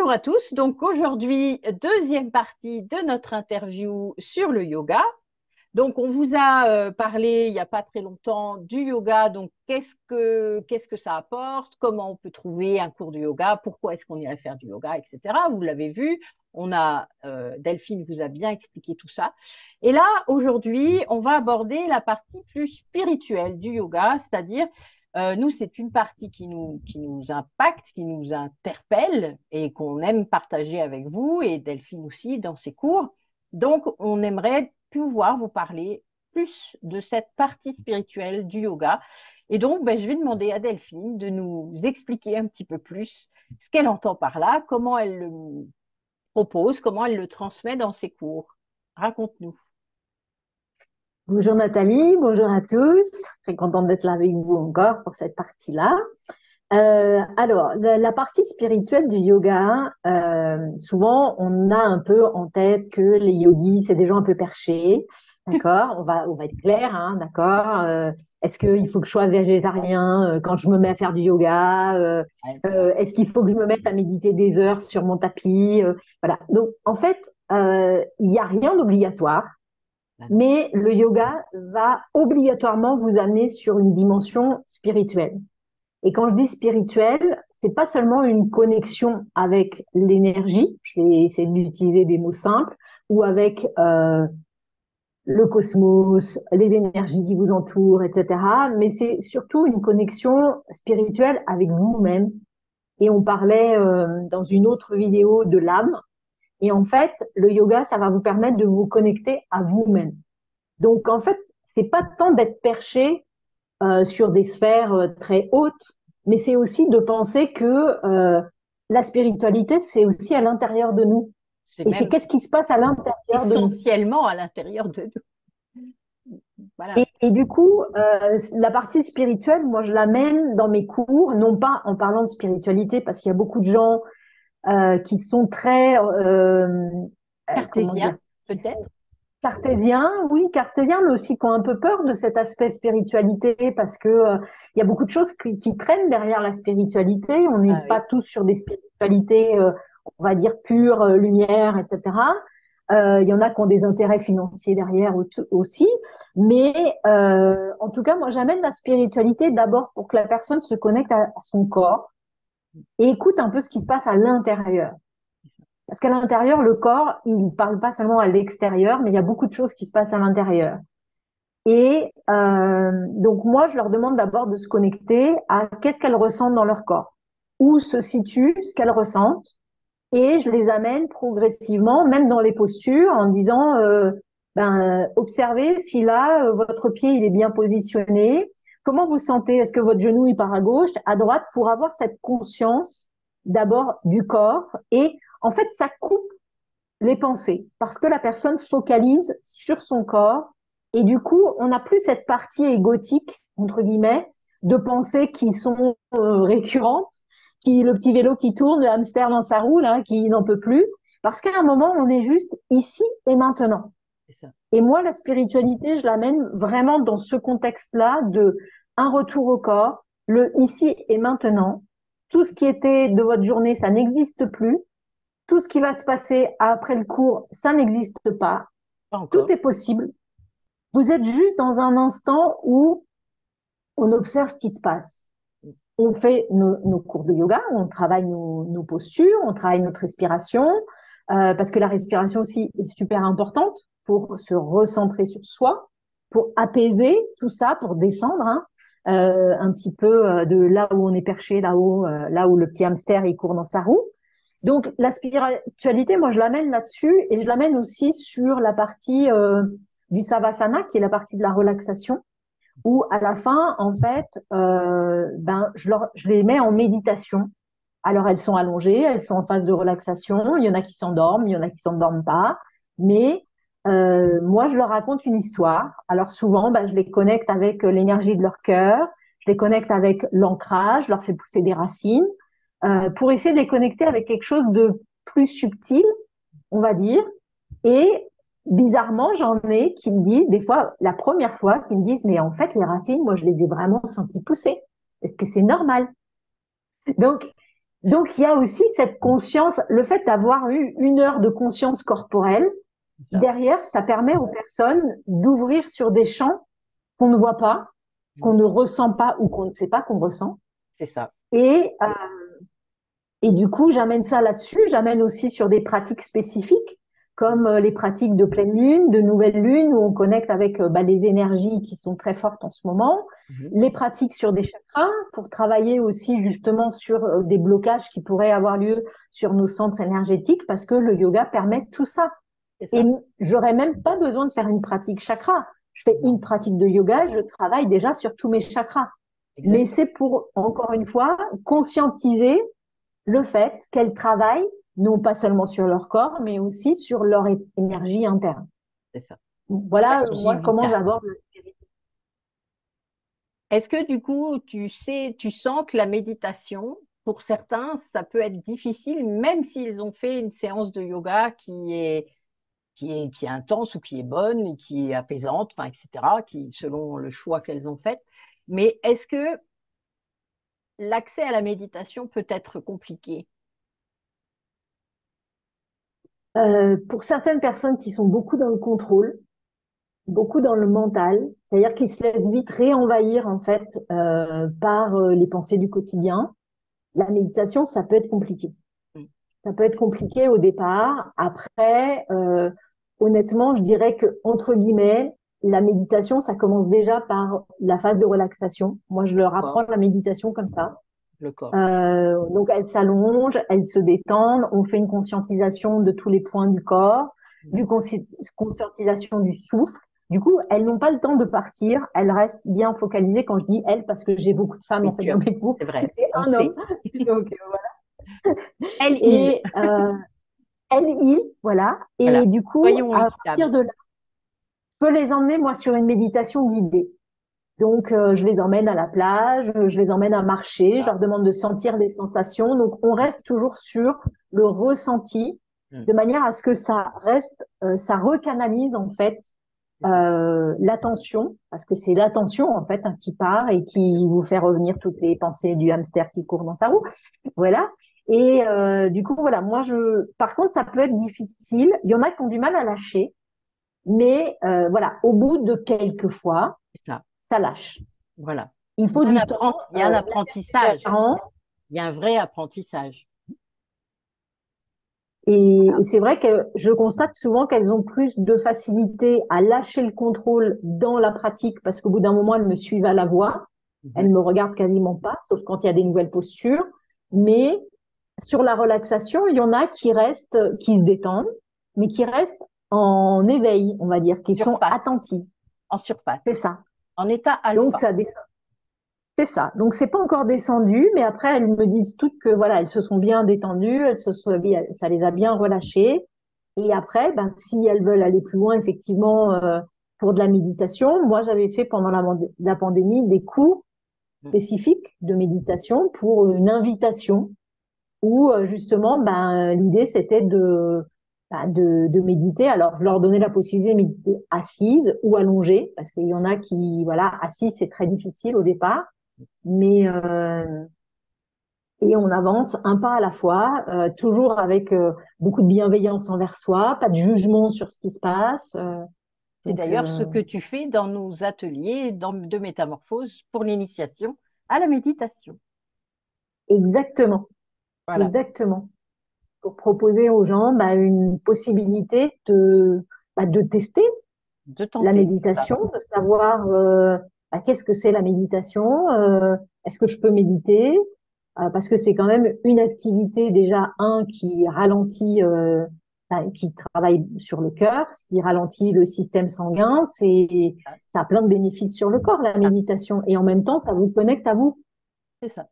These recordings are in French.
Bonjour à tous. Donc aujourd'hui, deuxième partie de notre interview sur le yoga. Donc on vous a parlé il n'y a pas très longtemps du yoga. Donc qu'est-ce que ça apporte? Comment on peut trouver un cours de yoga? Pourquoi est-ce qu'on irait faire du yoga, etc. Vous l'avez vu. Delphine vous a bien expliqué tout ça. Et là, aujourd'hui, on va aborder la partie plus spirituelle du yoga, c'est-à-dire nous, c'est une partie qui nous impacte, qui nous interpelle et qu'on aime partager avec vous et Delphine aussi dans ses cours. Donc, on aimerait pouvoir vous parler plus de cette partie spirituelle du yoga. Et donc, je vais demander à Delphine de nous expliquer un petit peu plus ce qu'elle entend par là, comment elle le propose, comment elle le transmet dans ses cours. Raconte-nous. Bonjour Nathalie, bonjour à tous. Très contente d'être là avec vous encore pour cette partie-là. Alors, la partie spirituelle du yoga, souvent on a un peu en tête que les yogis, c'est des gens un peu perchés, d'accord? On va être clair, hein, d'accord? Est-ce qu'il faut que je sois végétarien quand je me mets à faire du yoga? Ouais. Est-ce qu'il faut que je me mette à méditer des heures sur mon tapis? Voilà. Donc, en fait, il n'y a rien d'obligatoire. Ah non. Mais le yoga va obligatoirement vous amener sur une dimension spirituelle. Et quand je dis spirituelle, c'est pas seulement une connexion avec l'énergie, je vais essayer d'utiliser des mots simples, ou avec le cosmos, les énergies qui vous entourent, etc. Mais c'est surtout une connexion spirituelle avec vous-même. Et on parlait dans une autre vidéo de l'âme. Et en fait, le yoga, ça va vous permettre de vous connecter à vous-même. Donc, en fait, c'est pas tant d'être perché sur des sphères très hautes, mais c'est aussi de penser que la spiritualité, c'est aussi à l'intérieur de nous. C'est Et c'est même qu'est-ce qui se passe à l'intérieur de nous. essentiellement à l'intérieur de nous. Voilà. Et du coup, la partie spirituelle, moi, je l'amène dans mes cours, non pas en parlant de spiritualité, parce qu'il y a beaucoup de gens qui sont très, comment Cartésien, dire, qui peut-être. sont cartésien, oui, cartésien, mais aussi qui ont un peu peur de cet aspect spiritualité parce que il y a beaucoup de choses qui traînent derrière la spiritualité. On n'est Ah pas oui. tous sur des spiritualités, on va dire pure lumière, etc. Il y en a qui ont des intérêts financiers derrière aussi, mais en tout cas, moi, j'amène la spiritualité d'abord pour que la personne se connecte à son corps et écoute un peu ce qui se passe à l'intérieur. Parce qu'à l'intérieur, le corps, il ne parle pas seulement à l'extérieur, mais il y a beaucoup de choses qui se passent à l'intérieur. Et donc moi, je leur demande d'abord de se connecter à qu'est-ce qu'elles ressentent dans leur corps, où se situe ce qu'elles ressentent, et je les amène progressivement, même dans les postures, en disant, observez si là, votre pied, il est bien positionné, comment vous sentez, est-ce que votre genou, il part à gauche, à droite, pour avoir cette conscience d'abord du corps, et en fait, ça coupe les pensées, parce que la personne focalise sur son corps et du coup, on n'a plus cette partie égotique, entre guillemets, de pensées qui sont récurrentes, qui le petit vélo qui tourne, le hamster dans sa roue, là, qui n'en peut plus, parce qu'à un moment, on est juste ici et maintenant. C'est ça. Et moi, la spiritualité, je l'amène vraiment dans ce contexte-là de un retour au corps, le ici et maintenant. Tout ce qui était de votre journée, ça n'existe plus. Tout ce qui va se passer après le cours, ça n'existe pas. Pas Tout encore. est possible. Vous êtes juste dans un instant où on observe ce qui se passe. On fait nos cours de yoga, on travaille nos postures, on travaille notre respiration, parce que la respiration aussi est super importante pour se recentrer sur soi, pour apaiser tout ça, pour descendre hein, un petit peu de là où on est perché, là où le petit hamster il court dans sa roue. Donc la spiritualité, moi je l'amène là-dessus et je l'amène aussi sur la partie du savasana, qui est la partie de la relaxation, où à la fin, en fait, je les mets en méditation. Alors elles sont allongées, elles sont en phase de relaxation. Il y en a qui s'endorment, il y en a qui s'endorment pas. Mais moi, je leur raconte une histoire. Alors souvent, je les connecte avec l'énergie de leur cœur, je les connecte avec l'ancrage, je leur fais pousser des racines pour essayer de les connecter avec quelque chose de plus subtil, on va dire. Et bizarrement, j'en ai qui me disent, des fois, la première fois, qui me disent, mais en fait, les racines, moi, je les ai vraiment senties pousser. Est-ce que c'est normal? Donc, Donc, il y a aussi cette conscience, le fait d'avoir eu 1 heure de conscience corporelle, derrière, ça permet aux personnes d'ouvrir sur des champs qu'on ne voit pas, qu'on ne ressent pas ou qu'on ne sait pas qu'on ressent. C'est ça. Et, et du coup, j'amène ça là-dessus. J'amène aussi sur des pratiques spécifiques, comme les pratiques de pleine lune, de nouvelle lune, où on connecte avec les énergies qui sont très fortes en ce moment. Les pratiques sur des chakras, pour travailler aussi justement sur des blocages qui pourraient avoir lieu sur nos centres énergétiques, parce que le yoga permet tout ça. Et j'aurais même pas besoin de faire une pratique chakra. Je fais une pratique de yoga, je travaille déjà sur tous mes chakras. Exactement. Mais c'est pour, encore une fois, conscientiser le fait qu'elles travaillent non pas seulement sur leur corps, mais aussi sur leur énergie interne. C'est ça. Voilà, moi, comment Vitale. j'aborde la spiritualité. Est-ce que du coup, tu sens que la méditation, pour certains, ça peut être difficile, même s'ils ont fait une séance de yoga qui est intense ou qui est bonne et qui est apaisante, enfin, etc., selon le choix qu'elles ont fait. Mais est-ce que l'accès à la méditation peut être compliqué? Pour certaines personnes qui sont beaucoup dans le contrôle, beaucoup dans le mental, c'est-à-dire qu'ils se laissent vite réenvahir en fait par les pensées du quotidien, la méditation, ça peut être compliqué. Ça peut être compliqué au départ. Après, honnêtement, je dirais que entre guillemets, la méditation, ça commence déjà par la phase de relaxation. Moi, je leur apprends la méditation comme ça. Le corps. Donc, elles s'allongent, elles se détendent. On fait une conscientisation de tous les points du corps, conscientisation du souffle. Du coup, elles n'ont pas le temps de partir. Elles restent bien focalisées. Quand je dis elles, parce que j'ai beaucoup de femmes en fait dans mes groupes, c'est vrai. c'est On un sait. homme. Donc voilà. Elle, il. Et elle, voilà. Et Voilà. du coup, Soyons à partir équitables. de là, je peux les emmener, moi, sur une méditation guidée. Donc, je les emmène à la plage, je les emmène à marcher, je leur demande de sentir des sensations. Donc, on reste toujours sur le ressenti, de manière à ce que ça reste, ça recanalise, en fait, l'attention, parce que c'est l'attention, en fait, qui part et qui vous fait revenir toutes les pensées du hamster qui court dans sa roue. Voilà. Et du coup, voilà, par contre, ça peut être difficile. Il y en a qui ont du mal à lâcher, mais voilà, au bout de quelques fois, ça lâche. Voilà. Il faut du temps. Il y a un apprentissage. Il y a un vrai apprentissage. Et c'est vrai que je constate souvent qu'elles ont plus de facilité à lâcher le contrôle dans la pratique parce qu'au bout d'un moment, elles me suivent à la voix. Elles me regardent quasiment pas, sauf quand il y a des nouvelles postures. Mais sur la relaxation, il y en a qui restent, qui se détendent, mais qui restent en éveil, on va dire, qui sont attentifs. En surface. C'est ça. En état alpha. Donc, ça descend. C'est ça. Donc, c'est pas encore descendu, mais après, elles me disent toutes que voilà, elles se sont bien détendues, ça les a bien relâchées. Et après, si elles veulent aller plus loin, effectivement, pour de la méditation, moi, j'avais fait pendant la pandémie des cours spécifiques de méditation pour une invitation où justement, l'idée c'était de méditer. Alors, je leur donnais la possibilité de méditer assise ou allongée, parce qu'il y en a qui, voilà, assise c'est très difficile au départ. Mais et on avance un pas à la fois, toujours avec beaucoup de bienveillance envers soi, pas de jugement sur ce qui se passe. C'est d'ailleurs ce que tu fais dans nos ateliers de métamorphose pour l'initiation à la méditation. Exactement, voilà. Exactement. Pour proposer aux gens une possibilité de tester la méditation, de savoir qu'est-ce que c'est la méditation, est-ce que je peux méditer, parce que c'est quand même une activité déjà qui ralentit, qui travaille sur le cœur, ce qui ralentit le système sanguin, ça a plein de bénéfices sur le corps la méditation, et en même temps ça vous connecte à vous. C'est ça.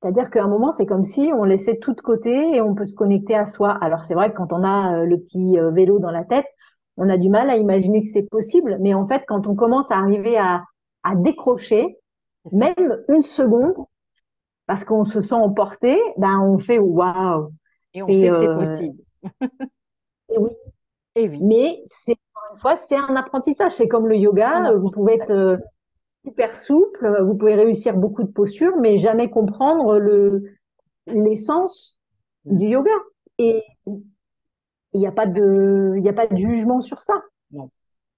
C'est-à-dire qu'à un moment, c'est comme si on laissait tout de côté et on peut se connecter à soi. Alors, c'est vrai que quand on a le petit vélo dans la tête, on a du mal à imaginer que c'est possible. Mais en fait, quand on commence à arriver à décrocher, même une seconde, parce qu'on se sent emporté, on fait waouh. Et on sait que c'est possible. Et oui. Et oui. Mais encore une fois, c'est un apprentissage. C'est comme le yoga. Vous pouvez être super souple, vous pouvez réussir beaucoup de postures, mais jamais comprendre l'essence Mm. du yoga. Et il n'y a pas de jugement sur ça. Non.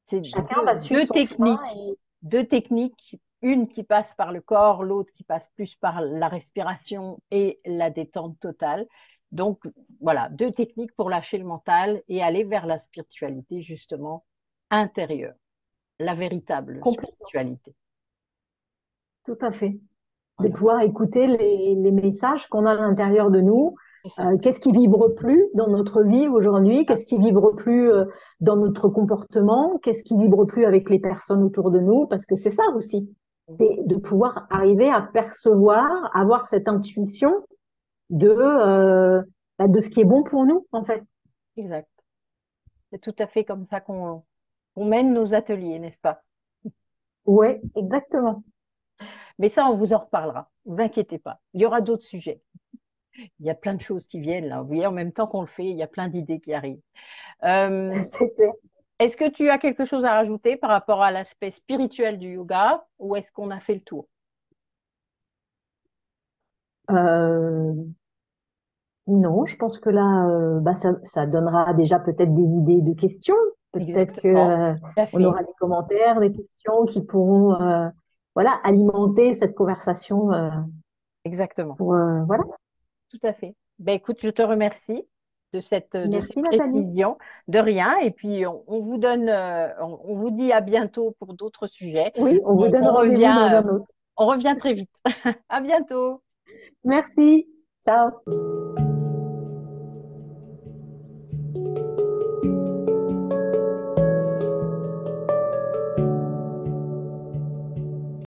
C'est Chacun va suivre son chemin et deux techniques, une qui passe par le corps, l'autre qui passe plus par la respiration et la détente totale. Donc voilà, deux techniques pour lâcher le mental et aller vers la spiritualité justement intérieure, la véritable complètement, spiritualité. tout à fait. De Voilà, pouvoir écouter les messages qu'on a à l'intérieur de nous. c'est ça. Qu'est-ce qui vibre plus dans notre vie aujourd'hui? Ah, Qu'est-ce qui vibre plus dans notre comportement? Qu'est-ce qui vibre plus avec les personnes autour de nous? Parce que c'est ça aussi. C'est de pouvoir arriver à percevoir, avoir cette intuition de ce qui est bon pour nous, en fait. exact. C'est tout à fait comme ça qu'on mène nos ateliers, n'est-ce pas? Ouais, exactement. Mais ça, on vous en reparlera. Ne vous inquiétez pas. Il y aura d'autres sujets. Il y a plein de choses qui viennent là. Vous voyez, en même temps qu'on le fait, il y a plein d'idées qui arrivent. Euh, C'est clair. Est-ce que tu as quelque chose à rajouter par rapport à l'aspect spirituel du yoga ou est-ce qu'on a fait le tour? Euh, non, je pense que là, ça donnera déjà peut-être des idées de questions. Peut-être que, Exactement. Tout à on fait. aura des commentaires, des questions qui pourront, voilà, alimenter cette conversation, Exactement. voilà. Tout à fait. Ben, écoute, je te remercie de cette Merci Nathalie. précision. De rien. Et puis, on vous donne, on vous dit à bientôt pour d'autres sujets. Oui, on vous Donc, donne rendez-vous dans un autre. on revient très vite. À bientôt. Merci. Ciao.